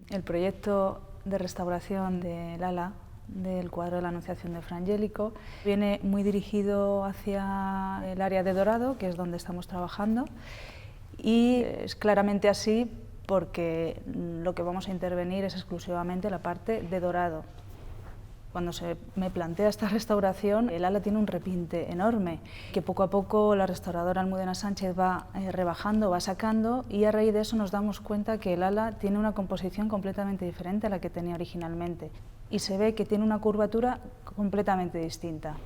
El proyecto de restauración del ala del cuadro de la Anunciación de Fra Angelico viene muy dirigido hacia el área de Dorado, que es donde estamos trabajando, y es claramente así porque lo que vamos a intervenir es exclusivamente la parte de Dorado. Cuando se me plantea esta restauración, el ala tiene un repinte enorme, que poco a poco la restauradora Almudena Sánchez va rebajando, va sacando, y a raíz de eso nos damos cuenta que el ala tiene una composición completamente diferente a la que tenía originalmente, y se ve que tiene una curvatura completamente distinta.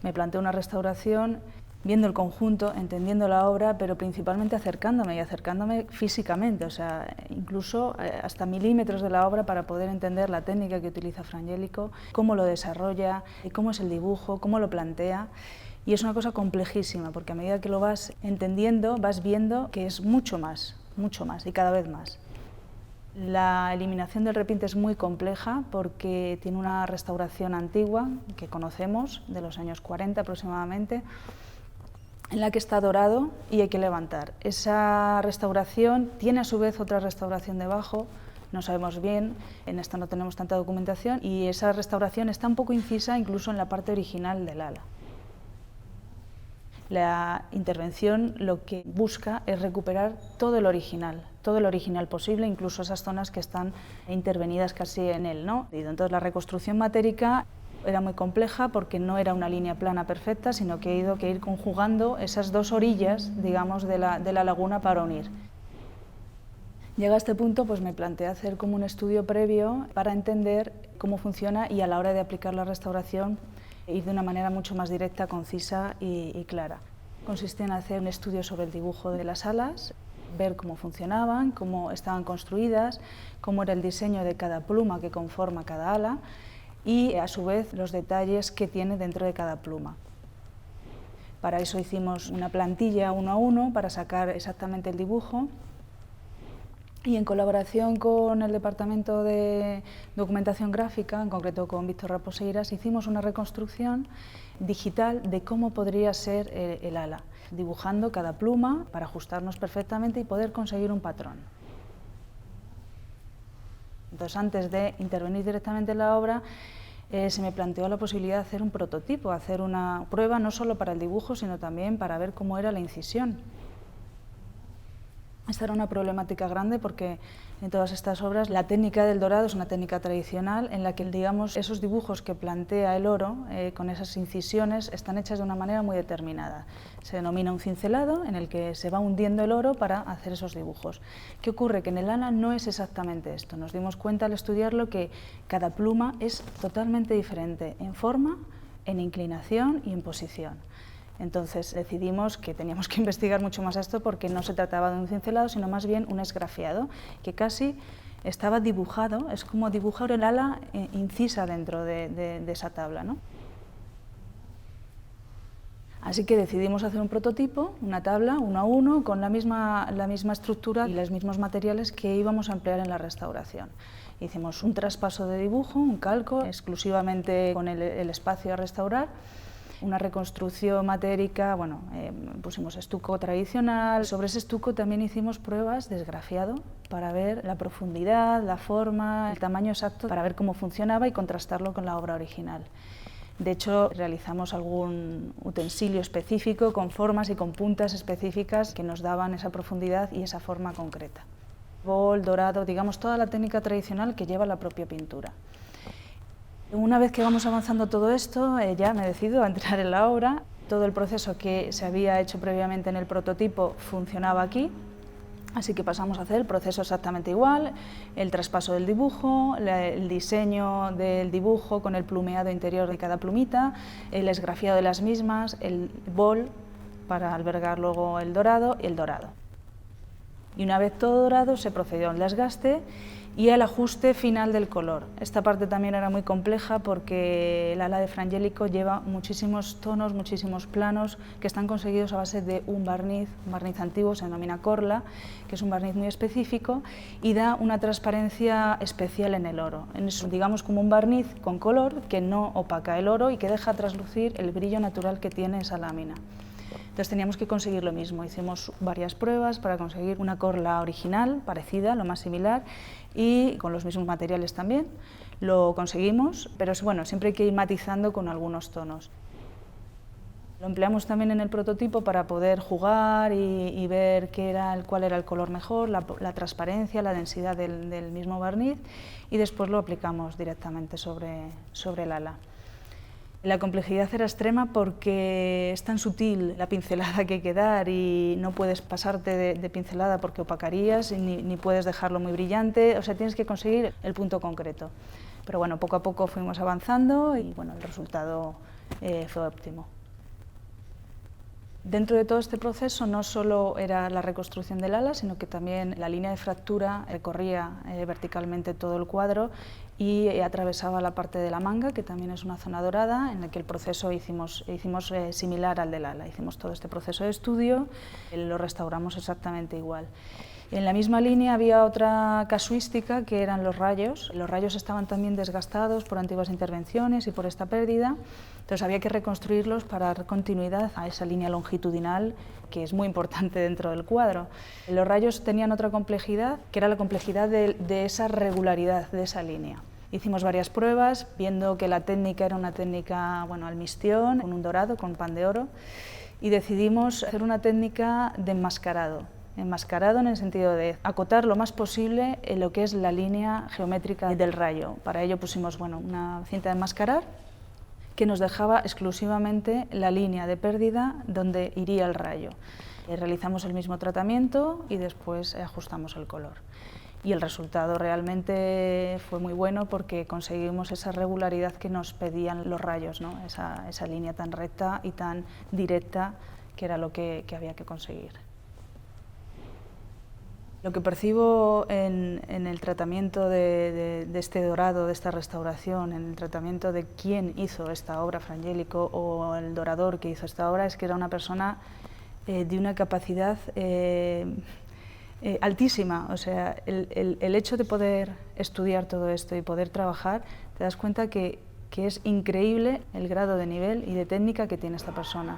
Me planteo una restauración viendo el conjunto, entendiendo la obra, pero principalmente acercándome físicamente, o sea, incluso hasta milímetros de la obra para poder entender la técnica que utiliza Fra Angelico, cómo lo desarrolla, cómo es el dibujo, cómo lo plantea. Y es una cosa complejísima, porque a medida que lo vas entendiendo, vas viendo que es mucho más y cada vez más. La eliminación del repinte es muy compleja porque tiene una restauración antigua que conocemos, de los años 40 aproximadamente, en la que está dorado y hay que levantar. Esa restauración tiene a su vez otra restauración debajo, no sabemos bien, en esta no tenemos tanta documentación, y esa restauración está un poco incisa incluso en la parte original del ala. La intervención lo que busca es recuperar todo el original posible, incluso esas zonas que están intervenidas casi en él, ¿no? Entonces la reconstrucción matérica era muy compleja porque no era una línea plana perfecta, sino que he ido que ir conjugando esas dos orillas, digamos, de la laguna para unir. Llega a este punto, pues me planteé hacer como un estudio previo para entender cómo funciona y a la hora de aplicar la restauración ir de una manera mucho más directa, concisa y clara. Consiste en hacer un estudio sobre el dibujo de las alas, ver cómo funcionaban, cómo estaban construidas, cómo era el diseño de cada pluma que conforma cada ala y a su vez los detalles que tiene dentro de cada pluma. Para eso hicimos una plantilla 1 a 1 para sacar exactamente el dibujo, y en colaboración con el Departamento de Documentación Gráfica, en concreto con Víctor Raposeiras, hicimos una reconstrucción digital de cómo podría ser el ala, dibujando cada pluma para ajustarnos perfectamente y poder conseguir un patrón. Entonces, antes de intervenir directamente en la obra, se me planteó la posibilidad de hacer un prototipo, hacer una prueba no solo para el dibujo, sino también para ver cómo era la incisión. Esta era una problemática grande porque en todas estas obras la técnica del dorado es una técnica tradicional en la que, digamos, esos dibujos que plantea el oro con esas incisiones están hechas de una manera muy determinada. Se denomina un cincelado en el que se va hundiendo el oro para hacer esos dibujos. ¿Qué ocurre? Que en el ala no es exactamente esto. Nos dimos cuenta al estudiarlo que cada pluma es totalmente diferente en forma, en inclinación y en posición. Entonces decidimos que teníamos que investigar mucho más esto porque no se trataba de un cincelado, sino más bien un esgrafiado, que casi estaba dibujado, es como dibujar el ala incisa dentro de esa tabla, ¿no? Así que decidimos hacer un prototipo, una tabla 1 a 1, con la misma estructura y los mismos materiales que íbamos a emplear en la restauración. Hicimos un traspaso de dibujo, un calco, exclusivamente con el espacio a restaurar, una reconstrucción matérica, bueno, pusimos estuco tradicional. Sobre ese estuco también hicimos pruebas de esgrafiado para ver la profundidad, la forma, el tamaño exacto, para ver cómo funcionaba y contrastarlo con la obra original. De hecho, realizamos algún utensilio específico con formas y con puntas específicas que nos daban esa profundidad y esa forma concreta. Bol, dorado, digamos, toda la técnica tradicional que lleva la propia pintura. Una vez que vamos avanzando todo esto, ya me decido a entrar en la obra. Todo el proceso que se había hecho previamente en el prototipo funcionaba aquí, así que pasamos a hacer el proceso exactamente igual, el traspaso del dibujo, el diseño del dibujo con el plumeado interior de cada plumita, el esgrafiado de las mismas, el bol para albergar luego el dorado y el dorado. Y una vez todo dorado se procedió al desgaste y al ajuste final del color. Esta parte también era muy compleja porque el ala de Fra Angelico lleva muchísimos tonos, muchísimos planos que están conseguidos a base de un barniz antiguo, se denomina Corla, que es un barniz muy específico y da una transparencia especial en el oro. Es, digamos, como un barniz con color que no opaca el oro y que deja traslucir el brillo natural que tiene esa lámina. Entonces teníamos que conseguir lo mismo, hicimos varias pruebas para conseguir una corla original, parecida, lo más similar, y con los mismos materiales también. Lo conseguimos, pero bueno, siempre hay que ir matizando con algunos tonos. Lo empleamos también en el prototipo para poder jugar y ver cuál era el color mejor, la transparencia, la densidad del mismo barniz, y después lo aplicamos directamente sobre el ala. La complejidad era extrema porque es tan sutil la pincelada que hay que dar y no puedes pasarte de pincelada porque opacarías, ni puedes dejarlo muy brillante, o sea, tienes que conseguir el punto concreto. Pero bueno, poco a poco fuimos avanzando y bueno, el resultado fue óptimo. Dentro de todo este proceso no solo era la reconstrucción del ala, sino que también la línea de fractura recorría verticalmente todo el cuadro y atravesaba la parte de la manga, que también es una zona dorada, en la que el proceso hicimos similar al del ala. Hicimos todo este proceso de estudio, lo restauramos exactamente igual. En la misma línea había otra casuística, que eran los rayos. Los rayos estaban también desgastados por antiguas intervenciones y por esta pérdida, entonces había que reconstruirlos para dar continuidad a esa línea longitudinal que es muy importante dentro del cuadro. Los rayos tenían otra complejidad, que era la complejidad de esa regularidad de esa línea. Hicimos varias pruebas, viendo que la técnica era una técnica al mistión, con un dorado, con pan de oro, y decidimos hacer una técnica de enmascarado. Enmascarado en el sentido de acotar lo más posible en lo que es la línea geométrica del rayo. Para ello pusimos una cinta de enmascarar que nos dejaba exclusivamente la línea de pérdida donde iría el rayo. Realizamos el mismo tratamiento y después ajustamos el color. Y el resultado realmente fue muy bueno porque conseguimos esa regularidad que nos pedían los rayos, ¿no? Esa línea tan recta y tan directa que era lo que había que conseguir. Lo que percibo en el tratamiento de este dorado, de esta restauración, en el tratamiento de quién hizo esta obra, Frangélico, o el dorador que hizo esta obra, es que era una persona de una capacidad altísima. O sea, el hecho de poder estudiar todo esto y poder trabajar, te das cuenta que es increíble el grado de nivel y de técnica que tiene esta persona.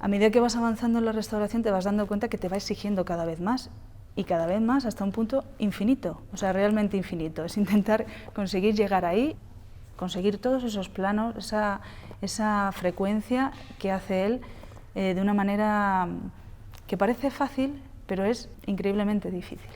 A medida que vas avanzando en la restauración te vas dando cuenta que te va exigiendo cada vez más y cada vez más hasta un punto infinito, o sea, realmente infinito. Es intentar conseguir llegar ahí, conseguir todos esos planos, esa frecuencia que hace él de una manera que parece fácil, pero es increíblemente difícil.